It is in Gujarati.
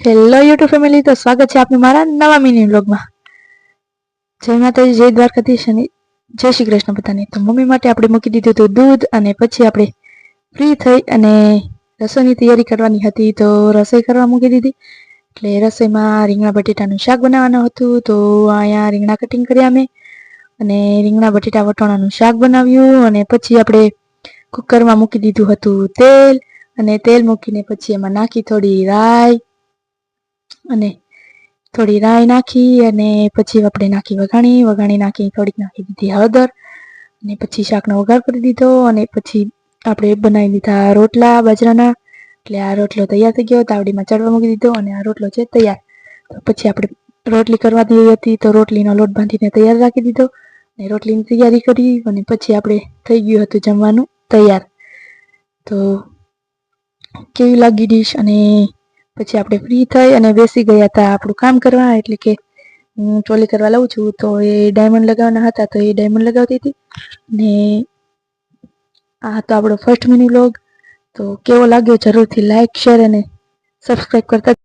હેલો યુટ્યુબ ફેમિલી, તો સ્વાગત છે આપનું મારા નવા મિની વ્લોગમાં. જય માતાજી, જય દ્વારકાધીશ અને જય શ્રી કૃષ્ણ બધાને. તો મમ્મી માટે આપણે મૂકી દીધું હતું દૂધ, અને પછી આપણે ફ્રી થઈ અને રસોઈની તૈયારી કરવાની હતી. તો રસોઈ કરવા મૂકી દીધી. એટલે રસોઈમાં રીંગણા બટેટાનું શાક બનાવવાનું હતું. તો અહીંયા રીંગણા કટિંગ કર્યા અમે, અને રીંગણા બટેટા વટાણાનું શાક બનાવ્યું. અને પછી આપણે કુકરમાં મૂકી દીધું હતું તેલ, અને તેલ મૂકીને પછી એમાં નાખી થોડી રાઈ, અને થોડી રાઈ નાખી, અને પછી આપણે નાખી વઘાણી નાખી, થોડીક નાખી દીધી હળદર, અને પછી શાકનો વઘાર કરી દીધો. અને પછી આપણે બનાવી દીધા રોટલા બાજરાના. એટલે આ રોટલો તૈયાર થઈ ગયો, તાવડીમાં ચડવા મૂકી દીધો, અને આ રોટલો છે તૈયાર. તો પછી આપણે રોટલી કરવાની હતી, તો રોટલીનો લોટ બાંધીને તૈયાર રાખી દીધો, અને રોટલીની તૈયારી કરી. અને પછી આપણે થઈ ગયું હતું જમવાનું તૈયાર. તો કેવી લાગી ડીશ? અને પછી આપણે ફ્રી થઈ અને બેસી ગયા હતા આપણું કામ કરવા. એટલે કે હું ટ્રોલી કરવા લઉં છું, તો એ ડાયમંડ લગાવવાના હતા, તો એ ડાયમંડ લગાવતી હતી. ને આ હતો આપણો ફર્સ્ટ મિની વ્લોગ. તો કેવો લાગ્યો જરૂરથી લાઈક, શેર અને સબસ્ક્રાઈબ કરતા